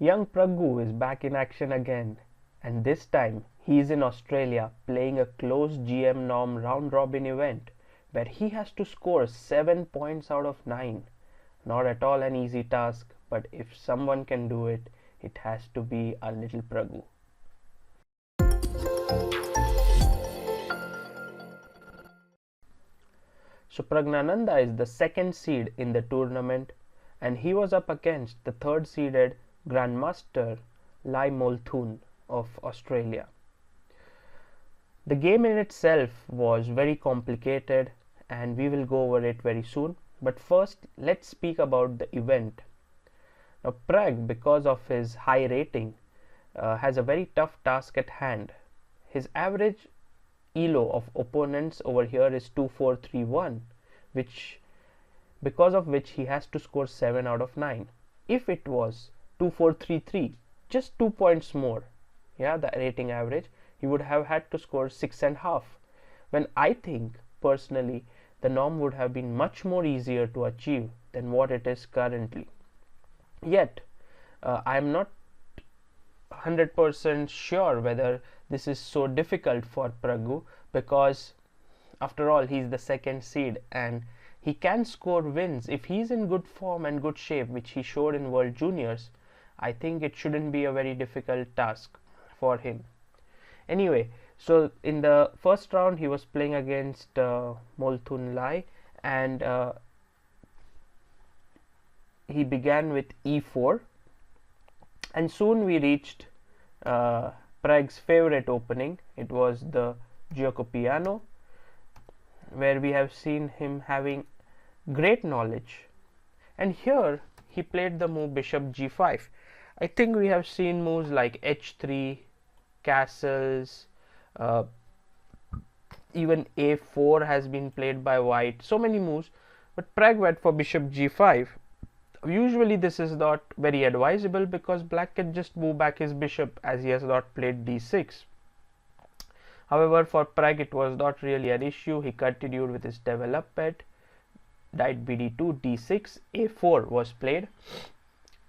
Young Praggu is back in action again, and this time he is in Australia playing a close GM Norm round robin event where he has to score 7 points out of 9. Not at all an easy task, but if someone can do it, it has to be our little Praggu. So Praggnanandhaa is the second seed in the tournament, and he was up against the third seeded Grandmaster Ly Moulthun of Australia. The game in itself was very complicated, and we will go over it very soon. But first, let's speak about the event. Now, Pragg, because of his high rating, has a very tough task at hand. His average elo of opponents over here is 2431, because of which he has to score 7 out of 9. If it was 2433, just 2 points more, the rating average, he would have had to score 6.5, when I think personally the norm would have been much more easier to achieve than what it is currently. Yet I am not 100% sure whether this is so difficult for Praggu, because after all he's the second seed and he can score wins if he's in good form and good shape, which he showed in World Juniors. I think it shouldn't be a very difficult task for him. Anyway, so in the first round he was playing against Moulthun Ly, and he began with e4, and soon we reached Pragg's favorite opening. It was the Gioco Piano, where we have seen him having great knowledge, and here he played the move bishop g5. I think we have seen moves like h3, castles, even a4 has been played by white, so many moves, but Pragg went for bishop g5. Usually this is not very advisable because black can just move back his bishop as he has not played d6. However, for Pragg it was not really an issue. He continued with his development. Knight bd2, d6, a4 was played,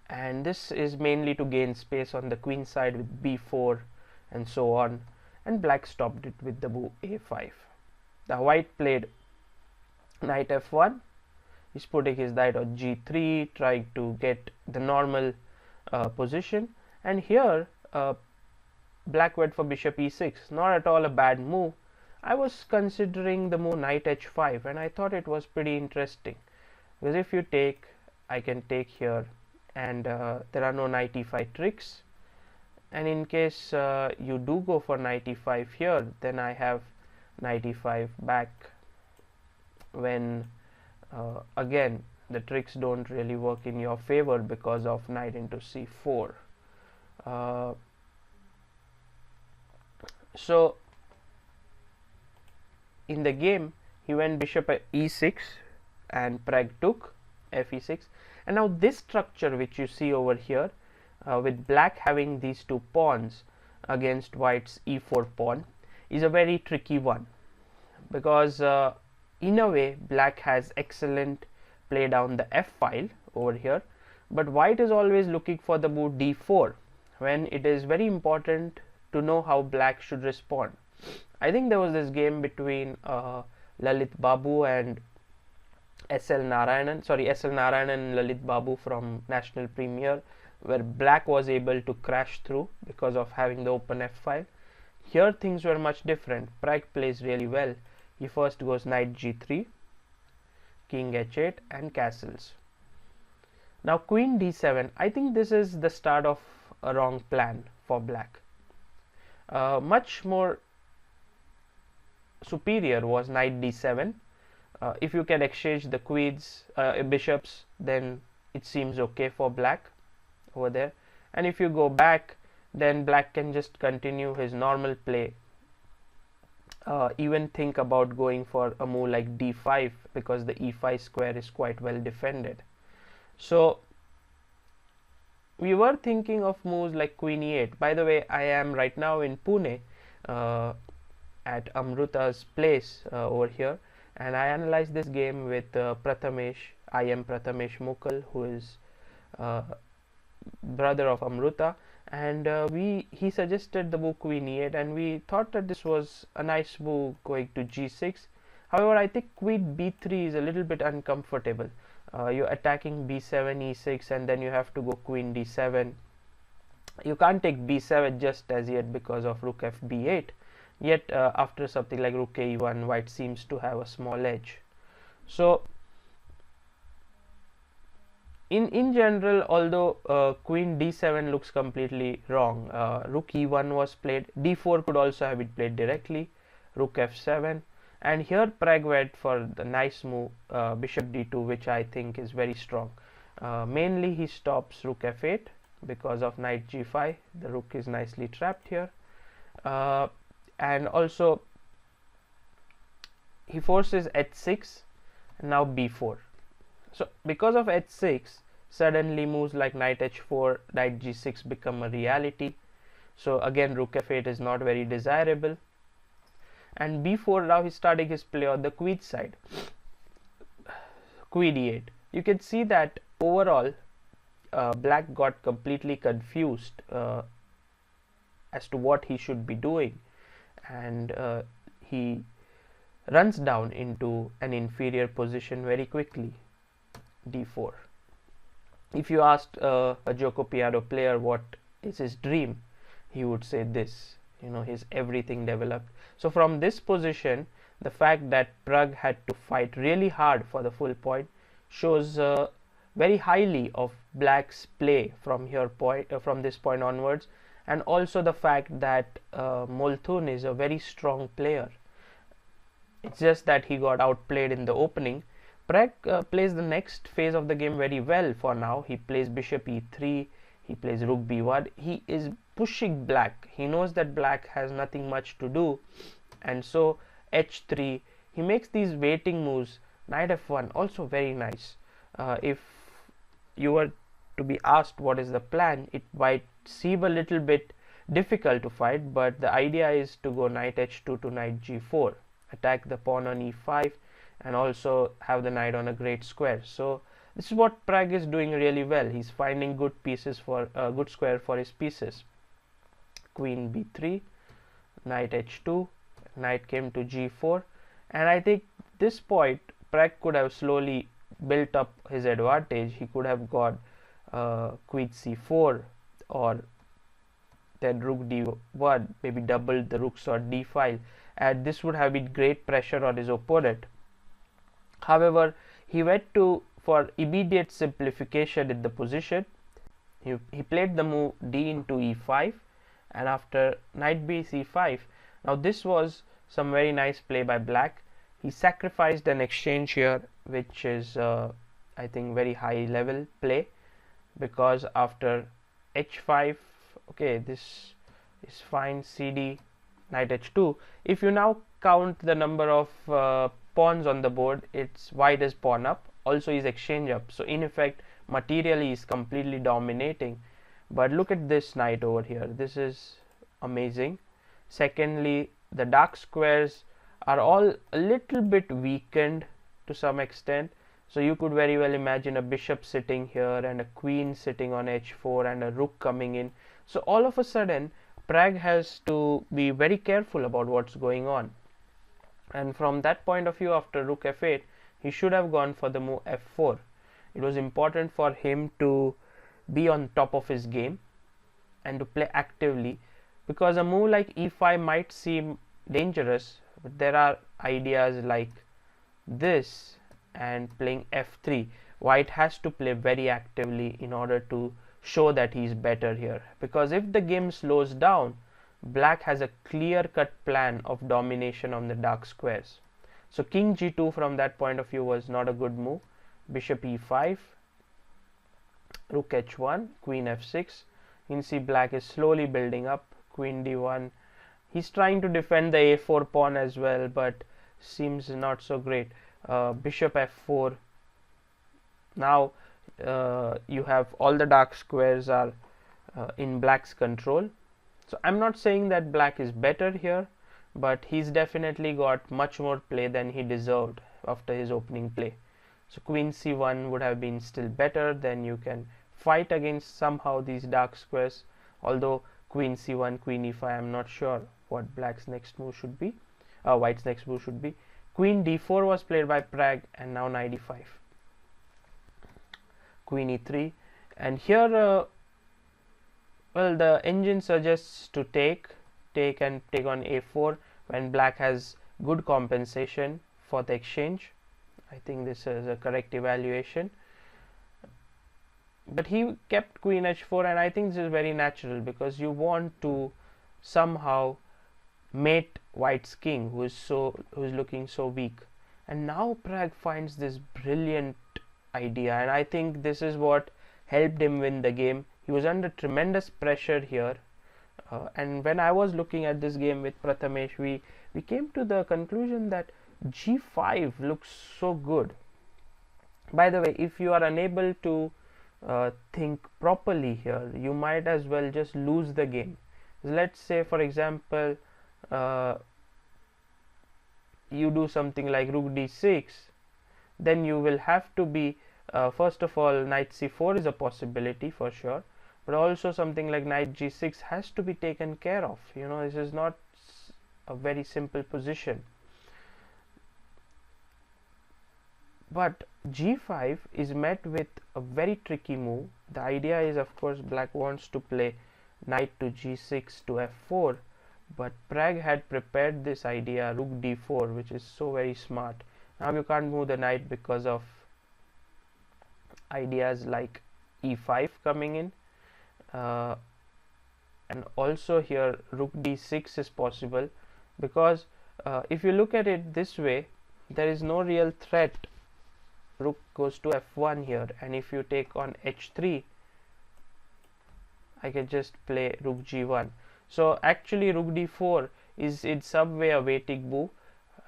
and this is mainly to gain space on the queen side with b4 and so on, and black stopped it with the move a5. The white played knight f1. He's putting his knight on g3, trying to get the normal position, and here black went for bishop e6. Not at all a bad move. I was considering the move knight h5, and I thought it was pretty interesting, because if you take, I can take here, and there are no knight e5 tricks, and in case you do go for knight e5 here, then I have knight e5 back, when again the tricks don't really work in your favor because of knight into c4. So in the game he went bishop e6 and Pragg took fe6, and now this structure which you see over here, with black having these two pawns against white's e4 pawn, is a very tricky one, because in a way black has excellent play down the f file over here, but white is always looking for the move d4, when it is very important to know how black should respond. I think there was this game between Lalit Babu and SL Narayanan and Lalit Babu from National Premier, where black was able to crash through because of having the open f file. Here things were much different. Pragg plays really well. He first goes knight g3, king h8 and castles. Now queen d7. I think this is the start of a wrong plan for black. Much more superior was knight d7. If you can exchange the queens, bishops, then it seems okay for black over there, and if you go back, then black can just continue his normal play, even think about going for a move like d5, because the e5 square is quite well defended. So we were thinking of moves like queen e8. By the way, I am right now in Pune at Amruta's place over here, and I analyzed this game with IM Mughal, who is brother of Amruta, and he suggested the move queen e8, and we thought that this was a nice move going to g6. However, I think queen b3 is a little bit uncomfortable. You're attacking b7, e6, and then you have to go queen d7. You can't take b7 just as yet because of rook f b8. Yet after something like rook e1, white seems to have a small edge. So in general, although queen d7 looks completely wrong, rook e1 was played, d4 could also have been played directly, rook f7, and here Pragg went for the nice move, bishop d2, which I think is very strong. Mainly he stops rook f8 because of knight g5. The rook is nicely trapped here, and also he forces h6 and now b4. So because of h6, suddenly moves like knight h4, knight g6 become a reality. So again, rook f8 is not very desirable, and b4, now he's starting his play on the queen side. Queen e8. You can see that overall black got completely confused as to what he should be doing, and he runs down into an inferior position very quickly, d4. If you asked a Joko Piano player what is his dream, he would say this, his everything developed. So from this position, the fact that Pragg had to fight really hard for the full point shows very highly of black's play from this point onwards, and also the fact that Moulthun is a very strong player. It's just that he got outplayed in the opening. Pragg plays the next phase of the game very well for now. He plays bishop e3, he plays rook b1. He is pushing black. He knows that black has nothing much to do, and so h3. He makes these waiting moves. Knight f1, also very nice. If you were to be asked what is the plan, it might seem a little bit difficult to fight, but the idea is to go knight h2 to knight g4, attack the pawn on e5, and also have the knight on a great square. So this is what Pragg is doing really well. He's finding good pieces for a good square for his pieces. Queen b3, knight h2, knight came to g4, and I think this point Pragg could have slowly built up his advantage. He could have got queen c4, or then rook d1, maybe doubled the rooks on d file, and this would have been great pressure on his opponent. However, he went for immediate simplification in the position. He played the move d into e5, and after knight b c5, now this was some very nice play by black. He sacrificed an exchange here, which is I think very high level play, because after h5, okay, this is fine, cd, knight h2. If you now count the number of pawns on the board, it's white is pawn up, also is exchange up, so in effect materially is completely dominating. But look at this knight over here, this is amazing. Secondly, the dark squares are all a little bit weakened to some extent, so you could very well imagine a bishop sitting here and a queen sitting on h4 and a rook coming in. So all of a sudden Pragg has to be very careful about what's going on, and from that point of view, after rook f8, he should have gone for the move f4. It was important for him to be on top of his game and to play actively, because a move like e5 might seem dangerous, but there are ideas like this and playing f3. White has to play very actively in order to show that he is better here, because if the game slows down, black has a clear-cut plan of domination on the dark squares. So king g2 from that point of view was not a good move. Bishop e5, rook h1, queen f6. You can see black is slowly building up. Queen d1. He's trying to defend the a4 pawn as well, but seems not so great. Bishop f4. Now you have all the dark squares are in black's control. So I'm not saying that black is better here, but he's definitely got much more play than he deserved after his opening play. So queen c1 would have been still better. Then you can fight against somehow these dark squares, although queen c1, queen e5, I'm not sure what black's next move should be, white's next move should be. Queen d4 was played by Pragg, and now knight e5, queen e3, and here well, the engine suggests to take on a4 when black has good compensation for the exchange. I think this is a correct evaluation, but he kept queen h4, and I think this is very natural because you want to somehow mate white's king, who is looking so weak. And now Pragg finds this brilliant idea, and I think this is what helped him win the game. He was under tremendous pressure here, and when I was looking at this game with Prathamesh, we came to the conclusion that g5 looks so good. By the way, if you are unable to think properly here, you might as well just lose the game. Let's say, for example, you do something like rook d6, then you will have to be first of all, knight c4 is a possibility for sure, but also something like knight g6 has to be taken care of. You know, this is not a very simple position. But g5 is met with a very tricky move. The idea is, of course, black wants to play knight to g6 to f4, but Pragg had prepared this idea, rook d4, which is so very smart. Now you can't move the knight because of ideas like e5 coming in, and also here rook d6 is possible, because if you look at it this way, there is no real threat. Rook goes to f1 here, and if you take on h3, I can just play rook g1. So actually rook d4 is in some way a waiting move,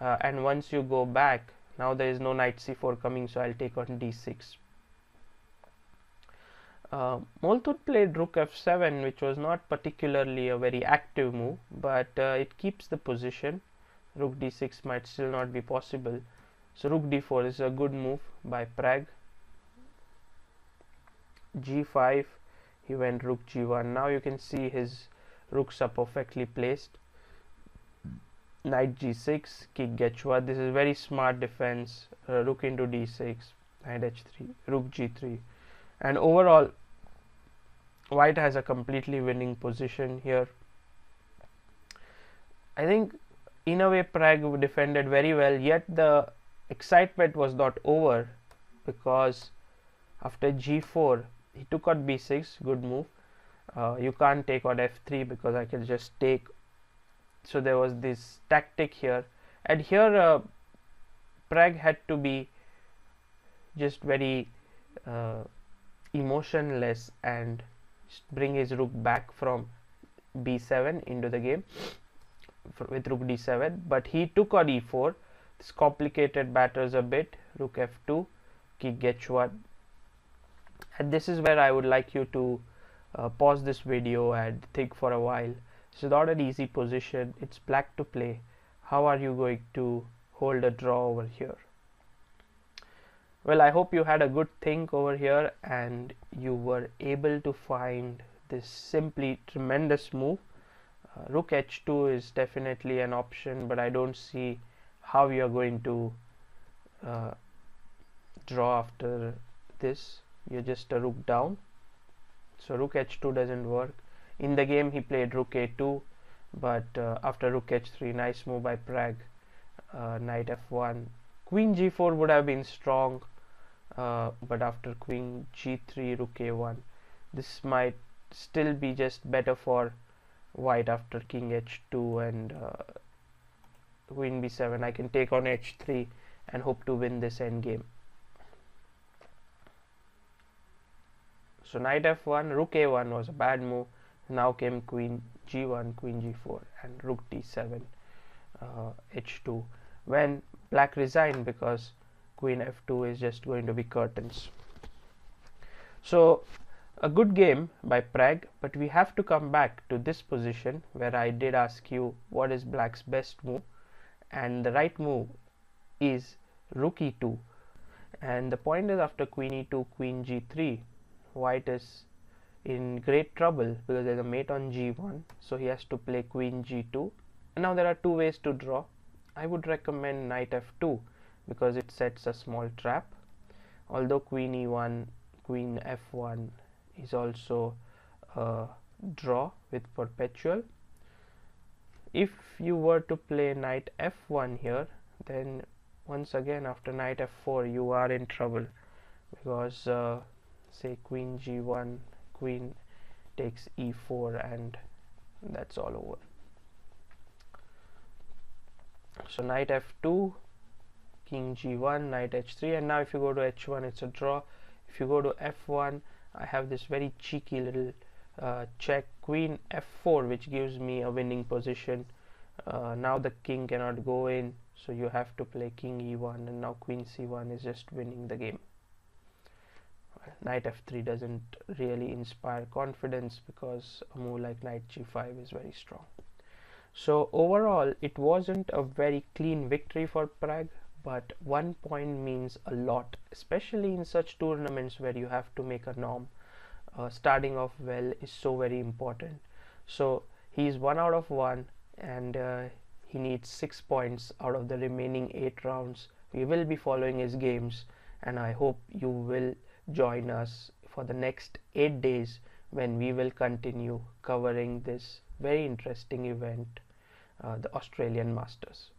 and once you go back, now there is no knight c4 coming, so I'll take on d6. Moulthun played rook f7, which was not particularly a very active move, but it keeps the position. Rook d6 might still not be possible, so rook d4 is a good move by Pragg. g5, he went rook g1. Now you can see his rooks are perfectly placed. Knight g6, king h1. This is very smart defense. Rook into d6, knight h3, rook g3, and overall white has a completely winning position here. I think in a way Pragg defended very well, yet the excitement was not over, because after g4 he took on b6, good move. You can't take on f3 because I can just take, so there was this tactic here, and here Pragg had to be just very emotionless and bring his rook back from b7 into the game with rook d7, but he took on e4. This complicated matters a bit. Rook f2, king h1, and this is where I would like you to pause this video and think for a while. This is not an easy position. It's black to play. How are you going to hold a draw over here? Well, I hope you had a good think over here and you were able to find this simply tremendous move. Rook h2 is definitely an option, but I don't see how you are going to draw after this. You're just a rook down, so rook h2 doesn't work. In the game he played rook a2, but after rook h3, nice move by Pragg. Knight f1, queen g4 would have been strong, but after queen g3, rook a1, this might still be just better for white. After king h2 and queen b7, I can take on h3 and hope to win this endgame. So knight f1, rook a1 was a bad move. Now came queen g1, queen g4, and rook d7, h2, when black resigned because queen f2 is just going to be curtains. So a good game by Pragg, but we have to come back to this position where I did ask you what is black's best move, and the right move is rook e2, and the point is after queen e2, queen g3, white is in great trouble because there's a mate on g1, so he has to play queen g2. And now there are two ways to draw. I would recommend knight f2 because it sets a small trap, although queen e1, queen f1 is also a draw with perpetual. If you were to play knight f1 here, then once again after knight f4 you are in trouble because say queen g1, queen takes e4, and that's all over. So knight f2, king g1, knight h3, and now if you go to h1 it's a draw. If you go to f1, I have this very cheeky little check queen f4, which gives me a winning position. Now the king cannot go in, so you have to play king e1, and now queen c1 is just winning the game. Knight f3 doesn't really inspire confidence because a move like knight g5 is very strong. So overall it wasn't a very clean victory for Pragg, but 1 point means a lot, especially in such tournaments where you have to make a norm. Starting off well is so very important. So he's 1 out of 1, and he needs 6 points out of the remaining 8 rounds. We will be following his games, and I hope you will join us for the next 8 days when we will continue covering this very interesting event, the Australian Masters.